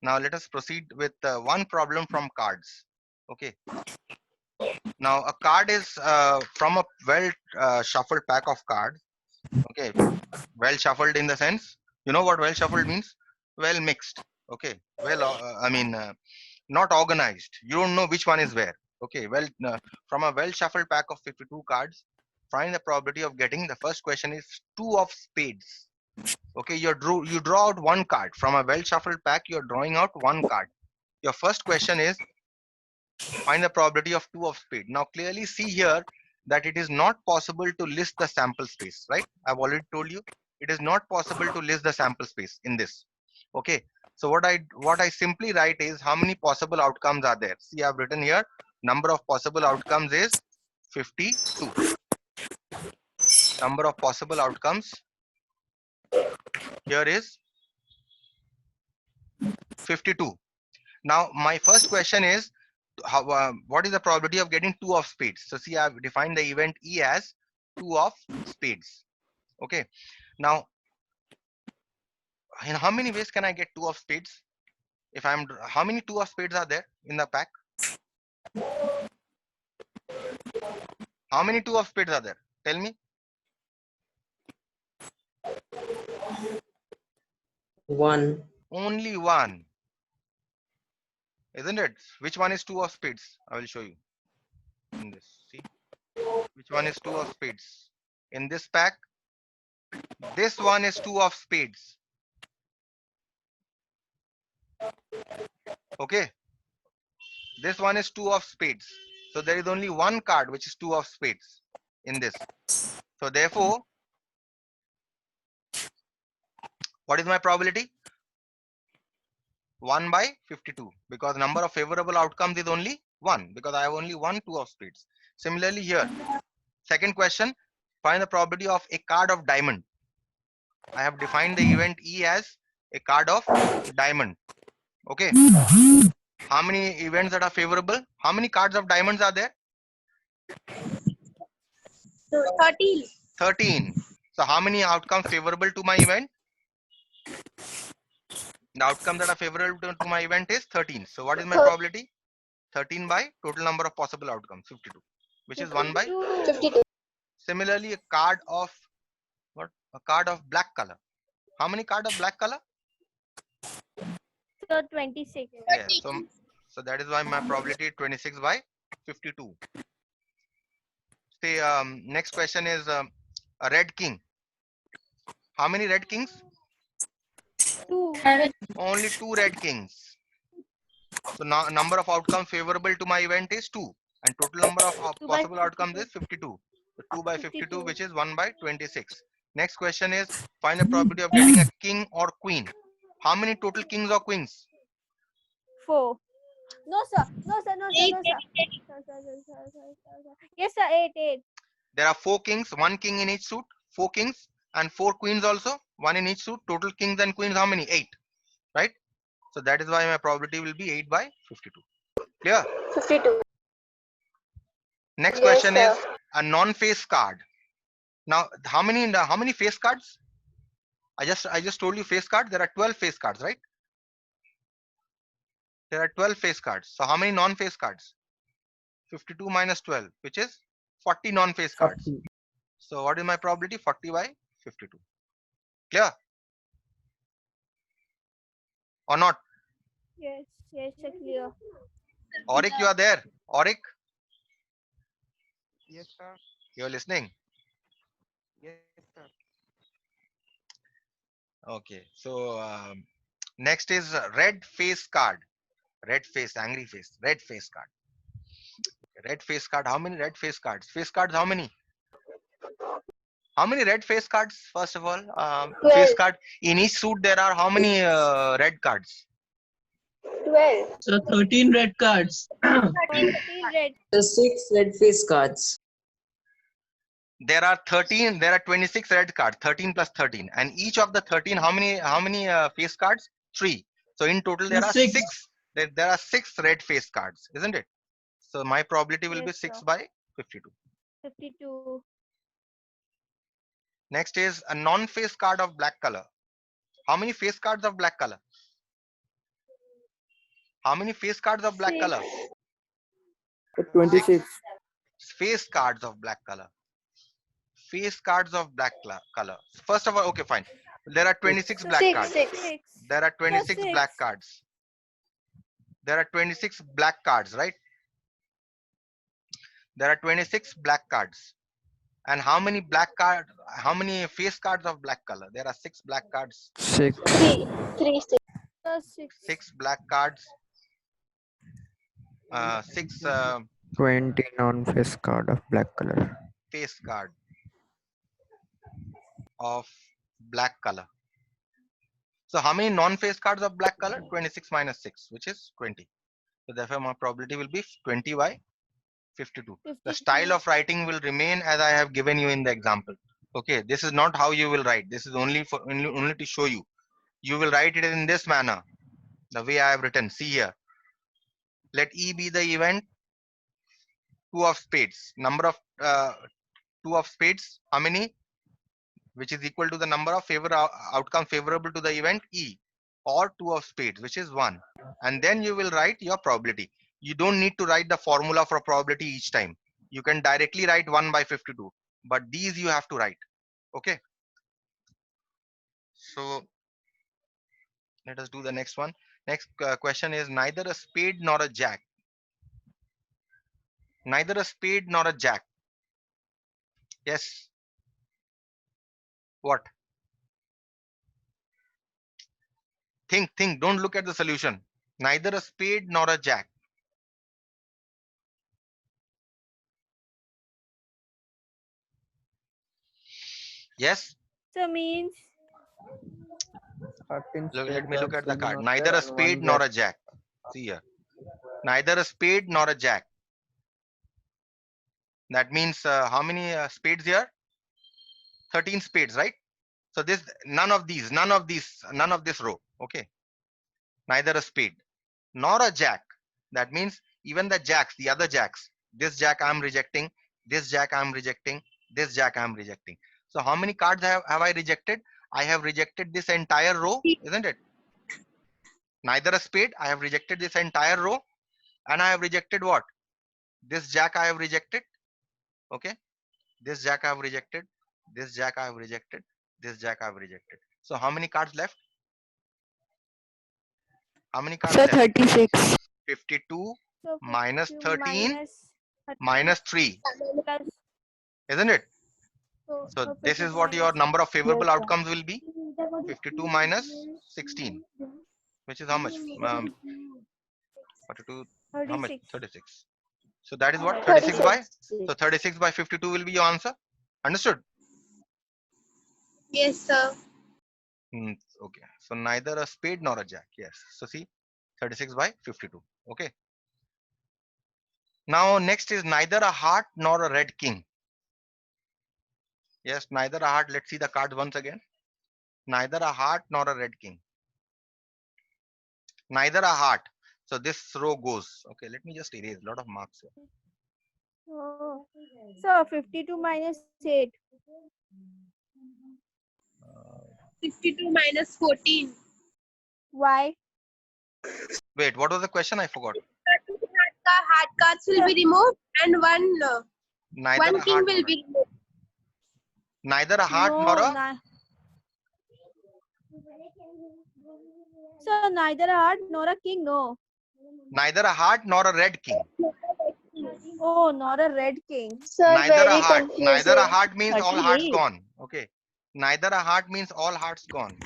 Now let us proceed with one problem from cards. Okay. Now a card is from a well shuffled pack of cards. Okay. Well shuffled in the sense, you know what well shuffled means? Well mixed. Okay. Well, not organized. You don't know which one is where. Okay. Well, from a well shuffled pack of 52 cards, find the probability of getting. The first question is two of spades. Okay. You draw out one card from a well shuffled pack. You're drawing out one card. Your first question is find the probability of two of spade. Now clearly see here that it is not possible to list the sample space, right? I've already told you it is not possible to list the sample space in this. Okay. So what I simply write is how many possible outcomes are there. See, I've written here number of possible outcomes is 52. Number of possible outcomes here is 52. Now my first question is what is the probability of getting two of spades? So see, I've defined the event E as two of spades. Okay. Now, in how many ways can I get two of spades? If I'm, how many two of spades are there in the pack? How many two of spades are there? Tell me. One. Only one, isn't it? Which one is two of spades? I will show you in this. See, which one is two of spades? In this pack, this one is two of spades. Okay. This one is two of spades. So there is only one card which is two of spades in this. So therefore, what is my probability? 1 by 52, because number of favorable outcomes is only 1, because I have only one two of spades. Similarly here, second question, find the probability of a card of diamond. I have defined the event E as a card of diamond. Okay. How many events that are favorable? How many cards of diamonds are there? 13. 13. So how many outcomes favorable to my event? The outcome that are favorable to my event is 13. So what is my probability? 13 by total number of possible outcomes, 52, which is 1 by 52. Similarly, a card of what? A card of black color. How many card of black color? So 26. Yeah. So that is why my probability is 26 by 52. Say next question is a red king. How many red kings? 2. Only two red kings. So now number of outcomes favorable to my event is 2, and total number of 2 by possible outcomes 52. is 52. So 2 by 52, 52. which is 1 by 26. Next question is find the probability of getting a king or queen. How many total kings or queens? 4. No, sir. No, sir. No, sir. No, sir. Yes, sir. 8. 8. There are 4 kings, 1 king in each suit, 4 kings and 4 queens also, 1 in each suit. Total kings and queens, how many? 8, right? So that is why my probability will be 8 by 52. Clear? 52. Next Yes, question sir. is a non-face card. Now, how many face cards? I just told you face cards. There are 12 face cards, right? There are 12 face cards. So how many non-face cards? 52 minus 12, which is 40 non-face cards. 40. So what is my probability? 40 by 52. Clear? Or not? Yes. Yes, sir. Clear. Auric, you are there? Auric, Yes, sir. you're listening? Yes, sir. Okay. So next is red face card. Red face, angry face. Red face card. Red face card. How many red face cards? Face cards, how many? How many red face cards? First of all, face 12. card. In each suit, there are how many red cards? 12. So 13 red cards. 14 red. The 6 red face cards. There are 13. There are 26 red cards. 13 plus 13, and each of the 13, how many face cards? 3. So in total, there are 6. 6. There are 6 red face cards, isn't it? So my probability will be Yes, 6 sir. by 52. 52. Next is a non-face card of black color. How many face cards of black color? How many face cards of black color? 26. Face cards of black color. Face cards of black color. First of all, okay, fine. There are 26 So black six. cards. Six. There are 26 six. black cards. There are 26 black cards, right? There are 26 black cards. And how many black cards? How many face cards of black color? There are 6 black cards. 6. So six. 6 black cards. 6 20 non-face card of black color. face card of black color. So how many non-face cards of black color? 26 minus 6, which is 20. So therefore my probability will be 20 by 52. The 52. style of writing will remain as I have given you in the example. Okay, this is not how you will write. This is only to show you. You will write it in this manner, the way I have written. See here. Let E be the event. 2 of spades. Number of 2 of spades. How many? Which is equal to the number of outcome favorable to the event E, or 2 of spades, which is 1. And then you will write your probability. You don't need to write the formula for probability each time. You can directly write 1 by 52, but these you have to write. Okay. So let us do the next one. Next question is neither a spade nor a jack. Neither a spade nor a jack. Yes. What? Think. Don't look at the solution. Neither a spade nor a jack. Yes. So means 13 Let me look at the spade card. cards Neither there a and spade one nor jack. a jack. See here. Neither a spade nor a jack. That means how many spades here? 13 spades, right? So this none of this row. Okay. Neither a spade nor a jack. That means even the jacks, the other jacks. This jack I'm rejecting. This jack I'm rejecting. This jack I'm rejecting. So how many cards have I rejected? I have rejected this entire row, isn't it? Neither a spade. I have rejected this entire row, and I have rejected what? This jack I have rejected. Okay. This jack I have rejected. This jack I have rejected. This jack I have rejected. So how many cards left? How many cards left? 36. 52 so minus 52 13 minus 13 minus 3, plus, isn't it? so So this is what your 52 number of favorable Yes, sir. outcomes will be. 52 minus 16, which is how much? 42, how much? 36. 36. So that is what? Alright. 36 by? So 36 by 52 will be your answer. Understood? Yes, sir. Okay. So neither a spade nor a jack. Yes. So see, 36 by 52. Okay. Now next is neither a heart nor a red king. Yes, neither a heart. Let's see the cards once again. Neither a heart nor a red king. Neither a heart. So this row goes. Okay, let me just erase a lot of marks here. Oh. So 52 minus 8. 52 minus 14. Why? Wait, what was the question? I forgot. Hard cards will be removed and Neither one a king heart will nor be removed. neither a heart No, nor a so neither a heart nor a king. No. neither a heart nor a red king. Oh, not a red king. Sir, Neither a heart. confusing. Neither a heart means all hearts 38. gone. Okay. Neither a heart means all hearts gone.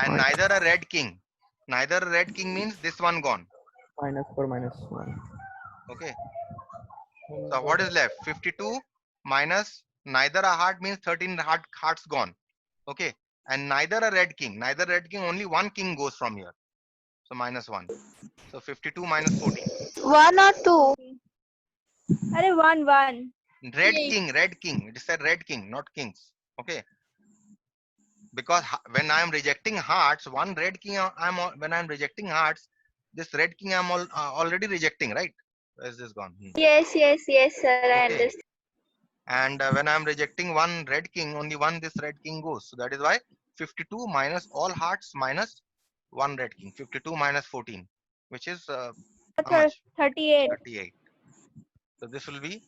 And neither a red king. Neither a red king means this one gone. -4 -1. Okay. So what is left? 52 minus neither a heart means 13 hearts gone. Okay. And neither a red king. Neither red king, only one king goes from here. So -1. So 52 minus 14. 1 or 2? Arey, 1. Red Yes. king, red king. It is said red king, not kings. Okay. Because when I am rejecting hearts, one red king, when I am rejecting hearts, this red king I'm already rejecting, right? Where is this gone? Yes, sir. I Okay. understand. And when I'm rejecting one red king, only one this red king goes. So that is why 52 minus all hearts minus One red king. 52 minus 14, which is how much? 38. 38. So this will be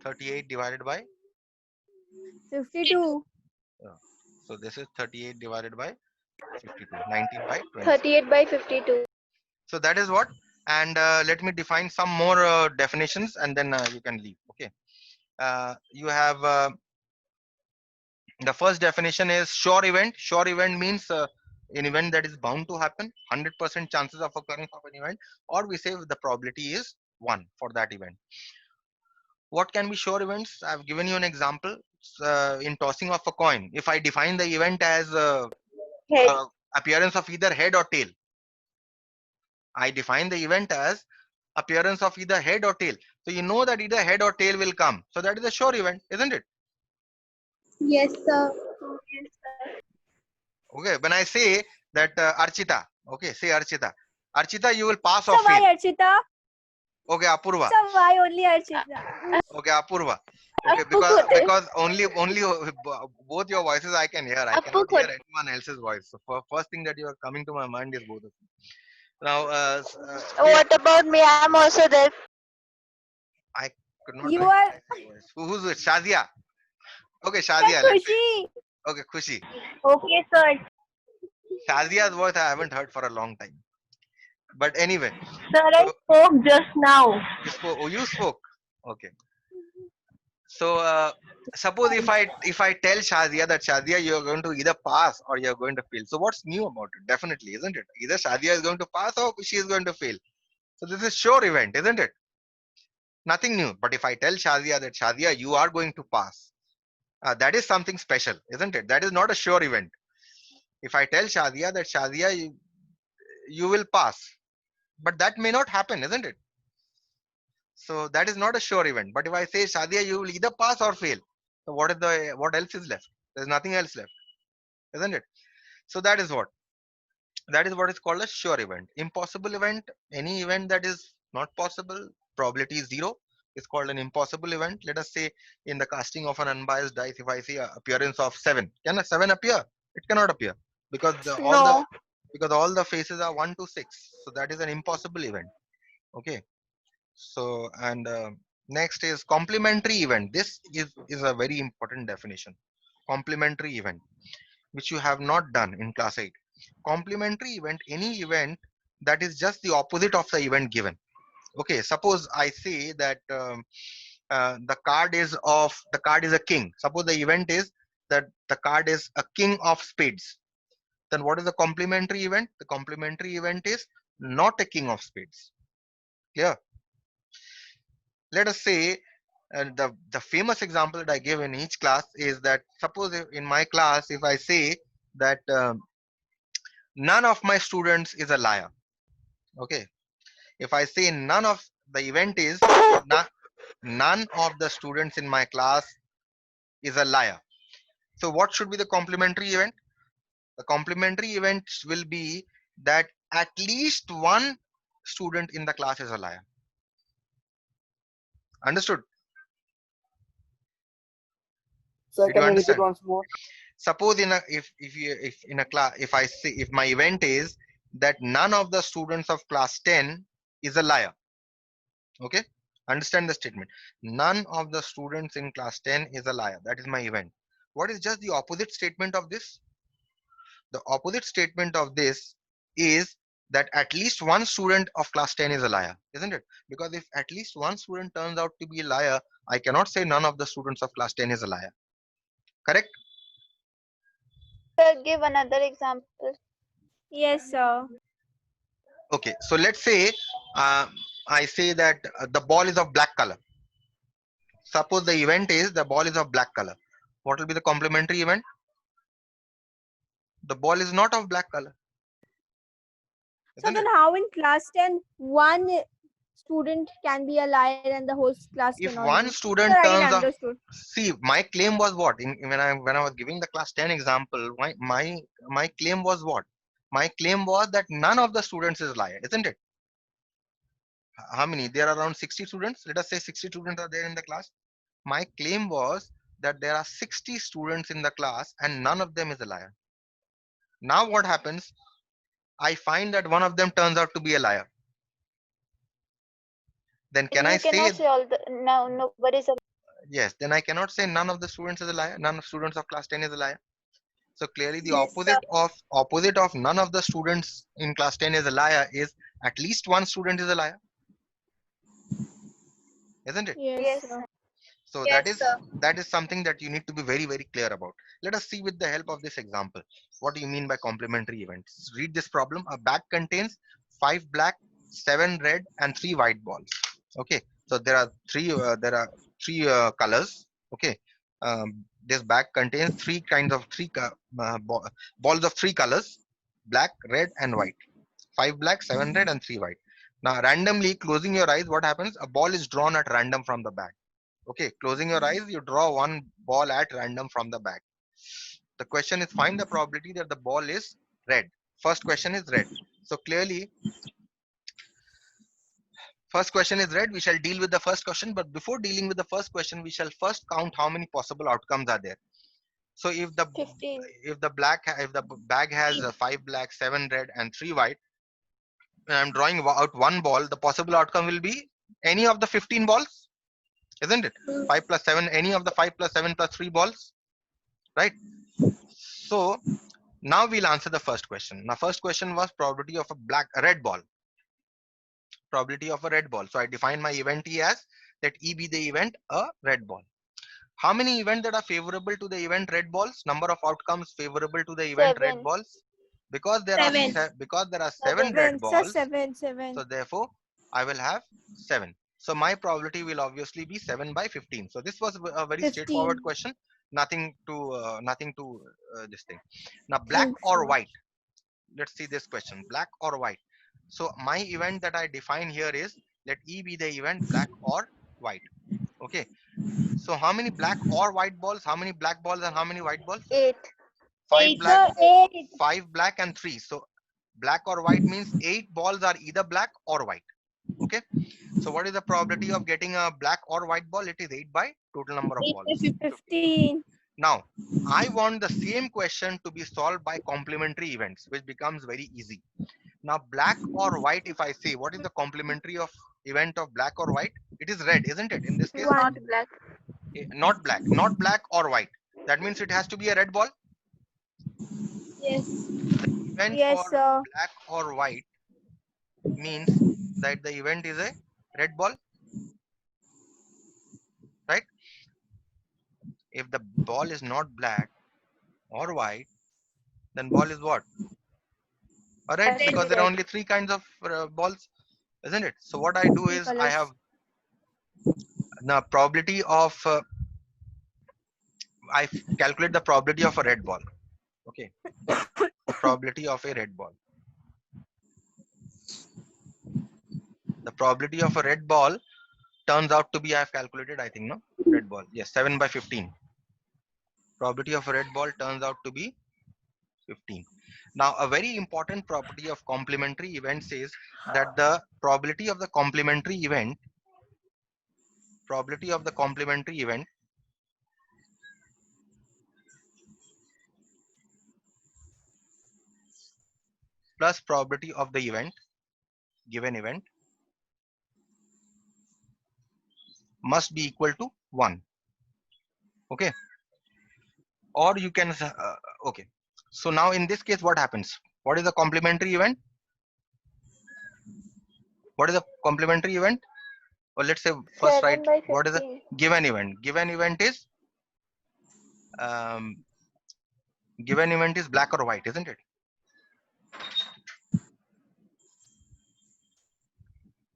38 divided by 52. so this is 38 divided by 52. 19 by 20. 38 by 52. So that is what. And let me define some more definitions, and then you can leave. Okay. You have the first definition is sure event. Sure event means an event that is bound to happen, 100% chances of occurrence of an event, or we say the probability is 1 for that event. What can be sure events? I've given you an example in tossing of a coin. If I define the event as Head. appearance of either head or tail, I define the event as appearance of either head or tail. So you know that either head or tail will come. So that is a sure event, isn't it? Yes, sir. Okay. When I say that Archita, okay, say Archita. Archita, you will pass So or why fail. Archita? Okay, Apurva. So why only Archita? Okay, Apurva. Okay, because only both your voices I can hear. I cannot hear anyone else's voice. So first thing that you are coming to my mind is both of you. Now, What about me? I'm also there. I could not You recognize are your voice. Who's it? Shazia. Okay, yeah, Shazia. Let's say. Khushi. Okay, Khushi. Okay, sir. Shazia's voice I haven't heard for a long time. But anyway, Sir, I so spoke just now. you spoke. Oh, you spoke. Okay. So suppose if I tell Shazia that Shazia you're going to either pass or you're going to fail. So what's new about it? Definitely, isn't it? Either Shazia is going to pass or she is going to fail. So this is sure event, isn't it? Nothing new. But if I tell Shazia that Shazia you are going to pass, that is something special, isn't it? That is not a sure event. If I tell Shazia that Shazia you will pass, but that may not happen, isn't it? So that is not a sure event. But if I say Shazia you will either pass or fail, so what else is left? There's nothing else left, isn't it? So that is what is called a sure event. Impossible event, any event that is not possible, probability is 0, is called an impossible event. Let us say in the casting of an unbiased dice, if I see a appearance of 7, can a 7 appear? It cannot appear because No. all the faces are 1 to 6. So that is an impossible event. Okay. So and next is complementary event. This is a very important definition. Complementary event, which you have not done in class 8. Complementary event, any event that is just the opposite of the event given. Okay, suppose I say that the card is a king. Suppose the event is that the card is a king of spades. Then what is the complementary event? The complementary event is not a king of spades. Clear? Let us say the famous example that I give in each class is that suppose in my class if I say that none of my students is a liar. Okay, if I say none of the event is none of the students in my class is a liar, so what should be the complementary event? The complementary event will be that at least one student in the class is a liar. Understood? Sir, Did can you you repeat understand? once more? Suppose if in a class if I say if my event is that none of the students of class 10 is a liar. Okay, understand the statement. None of the students in class 10 is a liar. That is my event. What is just the opposite statement of this? The opposite statement of this is that at least one student of class 10 is a liar, isn't it? Because if at least one student turns out to be a liar, I cannot say none of the students of class 10 is a liar. Correct? Sir, give another example. Yes, sir. Okay, so let's say I say that the ball is of black color. Suppose the event is the ball is of black color. What will be the complementary event? The ball is not of black color. So Isn't then it? how in class 10 one student can be a liar and the whole class If cannot one be? student Sir, I didn't turns out, understood. see, my claim was what? When I was giving the class 10 example, my claim was what? My claim was that none of the students is liar, isn't it? How many? There are around 60 students. Let us say 60 students are there in the class. My claim was that there are 60 students in the class and none of them is a liar. Now what happens? I find that one of them turns out to be a liar, then can I You say cannot say all the no nobody's a yes? Then I cannot say none of the students is a liar. None of students of class 10 is a liar. So clearly, the Yes, sir. opposite of none of the students in class 10 is a liar is at least one student is a liar, isn't it? Yes, yes. sir. So Yes, sir. that is something that you need to be very very clear about. Let us see with the help of this example. What do you mean by complementary events? Read this problem. A bag contains 5 black, 7 red, and 3 white balls. Okay, so there are three colors. Okay, this bag contains balls of 3 colors: black, red, and white. 5 black, 7 red, and 3 white. Now, randomly closing your eyes, what happens? A ball is drawn at random from the bag. Okay, closing your eyes, you draw one ball at random from the bag. The question is find the probability that the ball is red. First question is red. So clearly, first question is red. We shall deal with the first question, but before dealing with the first question, we shall first count how many possible outcomes are there. So if the 15. bag has 5 black, 7 red, and 3 white, and I'm drawing out one ball, the possible outcome will be any of the 15 balls, isn't it? 5 plus 7, any of the 5 plus 7 plus 3 balls, right? So now we'll answer the first question. Now, first question was probability of a red ball. Probability of a red ball. So I defined my event E as let E be the event a red ball. How many events that are favorable to the event red balls? Number of outcomes favorable to the event red 7. balls. Because there 7. are 7 red 7, sir, balls. 7, 7. So therefore, I will have 7. So my probability will obviously be 7 by 15. So this was a very 15. straightforward question. Nothing to this thing. Now, black Thanks, or sir. white. Let's see this question. Black or white. So my event that I define here is let E be the event black or white. Okay. So how many black or white balls? How many black balls and how many white balls? 8. 5 8. black, Sir, 8. 5 black and 3. So black or white means 8 balls are either black or white. Okay. So what is the probability of getting a black or white ball? It is 8 by total number of 8 by balls. 15. 15. Now, I want the same question to be solved by complementary events, which becomes very easy. Now, black or white, if I say, what is the complementary of event of black or white? It is red, isn't it? In this case, 1. Not black. not black or white. That means it has to be a red ball. Yes. Event Yes, for sir. black or white means that the event is a red ball, right? If the ball is not black or white, then ball is what? A red, Has to because be there are red. only 3 kinds of balls, isn't it? So what I do 3 is I colors. have the probability of calculate the probability of a red ball. Okay, the probability of a red ball. The probability of a red ball turns out to be, I have calculated, I think, no, red ball. Yes, 7 by 15. Probability of a red ball turns out to be 15. Now, a very important property of complementary events is that the probability of the complementary event plus probability of the given event must be equal to 1. Okay, or you can okay. So now in this case, what happens? What is the complementary event? What is the complementary event? Or let's say first 7 write by what is the 15. given event. Um, given event is black or white, isn't it?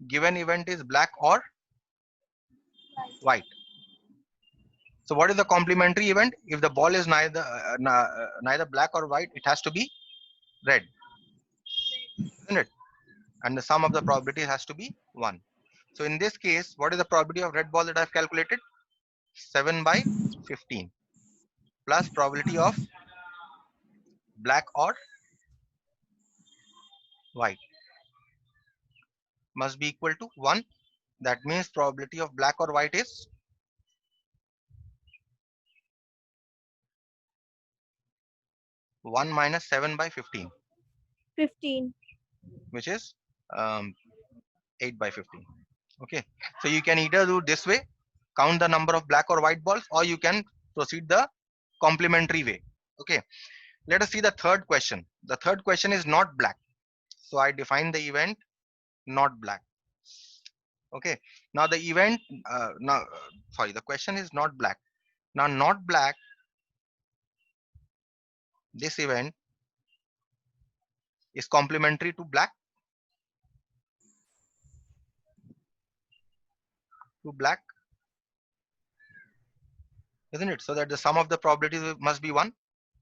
Given event is black or white. So what is the complementary event? If the ball is neither black or white, it has to be red, isn't it? And the sum of the probability has to be 1. So in this case, what is the probability of red ball that I've calculated? 7 by 15 plus probability of black or white must be equal to 1. That means probability of black or white is 1 minus 7 by 15. 15. which is 8 by 15. Okay, so you can either do this way, count the number of black or white balls, or you can proceed the complementary way. Okay, let us see the third question. The third question is not black, so I define the event not black. Okay, now the event sorry, the question is not black. Now not black, this event is complementary to black, isn't it? So that the sum of the probabilities must be 1.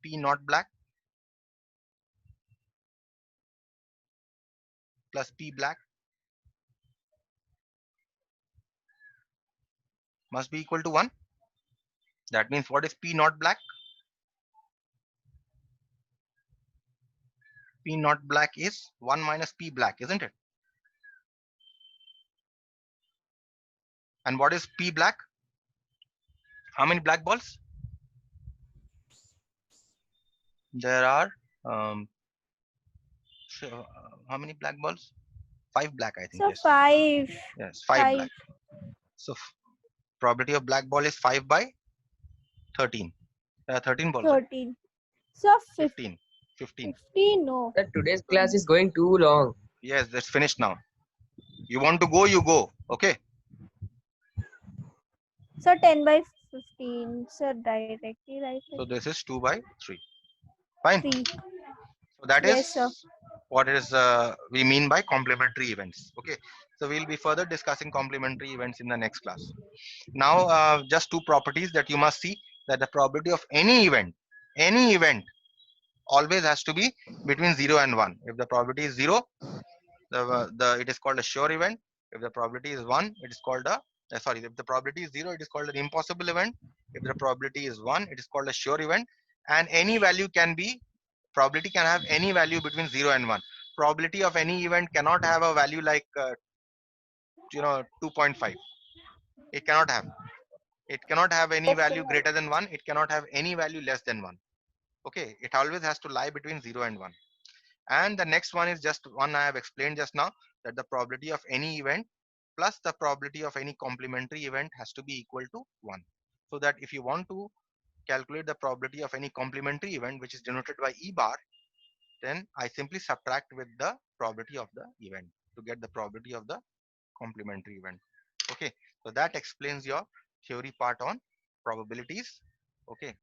P not black plus P black must be equal to 1. That means what is P not black? P not black is 1 minus P black, isn't it? And what is P black? How many black balls? There are how many black balls? 5 black, I think. So Yes. 5. Yes, 5 5. black. So probability of black ball is 5 by 13. 13 balls. Right? 13. So 15. 15. 15. No. Sir, today's class is going too long. Yes, that's finished now. You want to go, you go. Okay. So 10 by 15. So directly right. So this is 2 by 3. Fine. 3. So that is Yes, sir. what is we mean by complementary events. Okay. So we'll be further discussing complementary events in the next class. Now, just two properties that you must see, that the probability of any event always has to be between 0 and 1. If the probability is 0, it is called a sure event. If the probability is 1, it is called a sorry, if the probability is 0, it is called an impossible event. If the probability is 1, it is called a sure event. And any value can be, probability can have any value between 0 and 1. Probability of any event cannot have a value like 2.5. It cannot have. It cannot have any value greater than 1. It cannot have any value less than 1. Okay, it always has to lie between 0 and 1. And the next one is just one I have explained just now, that the probability of any event plus the probability of any complementary event has to be equal to 1. So that if you want to calculate the probability of any complementary event, which is denoted by E bar, then I simply subtract with the probability of the event to get the probability of the complementary event. Okay, so that explains your theory part on probabilities. Okay,